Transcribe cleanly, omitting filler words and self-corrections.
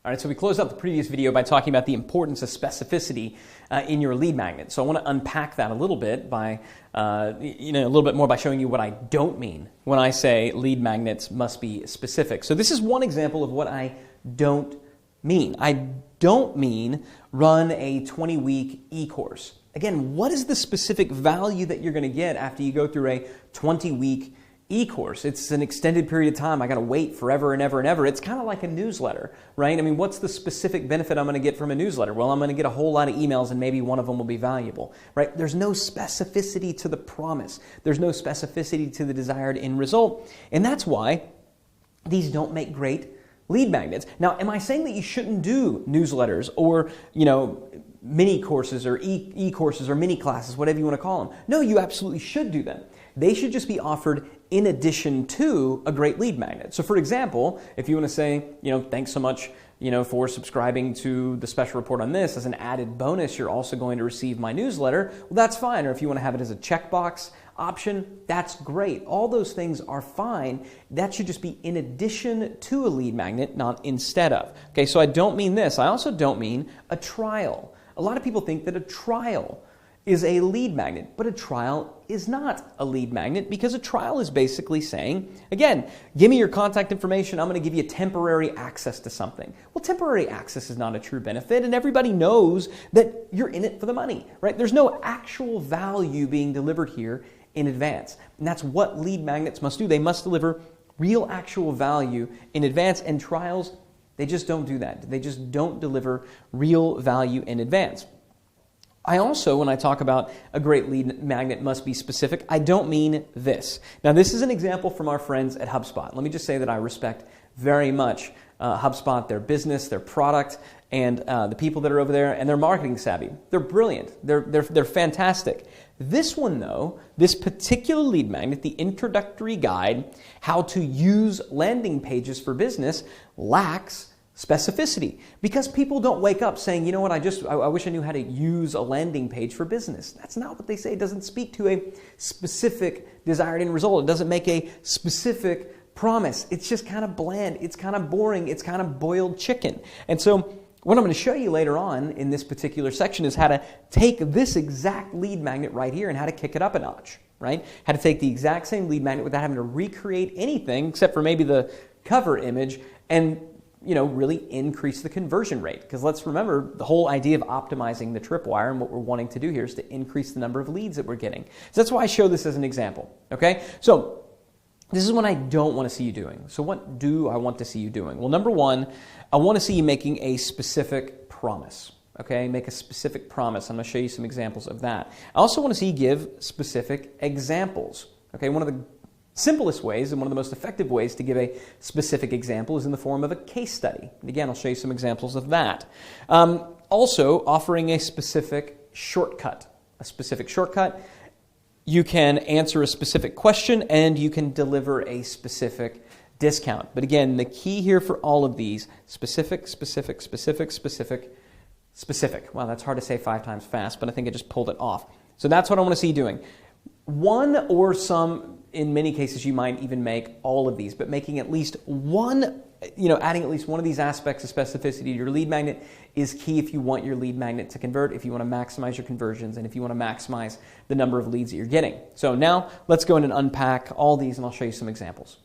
All right, so we closed out the previous video by talking about the importance of specificity in your lead magnet. So I want to unpack that a little bit by, a little bit more by showing you what I don't mean when I say lead magnets must be specific. So this is one example of what I don't mean. I don't mean run a 20-week e-course. Again, what is the specific value that you're going to get after you go through a 20-week e-course? It's an extended period of time. I got to wait forever and ever and ever. It's kind of like a newsletter, right? I mean, what's the specific benefit I'm going to get from a newsletter? Well, I'm going to get a whole lot of emails and maybe one of them will be valuable, right? There's no specificity to the promise. There's no specificity to the desired end result. And that's why these don't make great lead magnets. Now, am I saying that you shouldn't do newsletters or, mini courses or e-courses or mini classes, whatever you want to call them? No, you absolutely should do them. They should just be offered in addition to a great lead magnet. So for example, if you want to say, thanks so much, for subscribing to the special report on this, as an added bonus, you're also going to receive my newsletter. Well, that's fine. Or if you want to have it as a checkbox option, that's great. All those things are fine. That should just be in addition to a lead magnet, not instead of. Okay, so I don't mean this. I also don't mean a trial. A lot of people think that a trial is a lead magnet, but a trial is not a lead magnet because a trial is basically saying, again, give me your contact information, I'm going to give you temporary access to something. Well, temporary access is not a true benefit, and everybody knows that you're in it for the money, right? There's no actual value being delivered here in advance, and that's what lead magnets must do. They must deliver real actual value in advance, and trials, they just don't do that. They just don't deliver real value in advance. I also, when I talk about a great lead magnet must be specific, I don't mean this. Now, this is an example from our friends at HubSpot. Let me just say that I respect very much HubSpot, their business, their product, and the people that are over there, and they're marketing savvy. They're brilliant. They're fantastic. This one, though, this particular lead magnet, the introductory guide, how to use landing pages for business, lacks specificity, because people don't wake up saying, you know what, I wish I knew how to use a landing page for business. That's not what they say. It doesn't speak to a specific desired end result. It doesn't make a specific promise. It's just kind of bland. It's kind of boring. It's kind of boiled chicken. And so what I'm going to show you later on in this particular section is how to take this exact lead magnet right here and how to kick it up a notch, right? How to take the exact same lead magnet without having to recreate anything except for maybe the cover image and really increase the conversion rate. Because let's remember, the whole idea of optimizing the tripwire and what we're wanting to do here is to increase the number of leads that we're getting. So that's why I show this as an example, okay? So this is what I don't want to see you doing. So what do I want to see you doing? Well, number one, I want to see you making a specific promise, okay? Make a specific promise. I'm going to show you some examples of that. I also want to see you give specific examples, okay? One of the simplest ways and one of the most effective ways to give a specific example is in the form of a case study. And again, I'll show you some examples of that. Also, offering a specific shortcut. You can answer a specific question and you can deliver a specific discount. But again, the key here for all of these, specific. Wow, that's hard to say 5 times fast, but I think I just pulled it off. So that's what I want to see you doing. One or some, in many cases you might even make all of these, but making at least one, adding at least one of these aspects of specificity to your lead magnet is key if you want your lead magnet to convert, if you want to maximize your conversions, and if you want to maximize the number of leads that you're getting. So now let's go in and unpack all these and I'll show you some examples.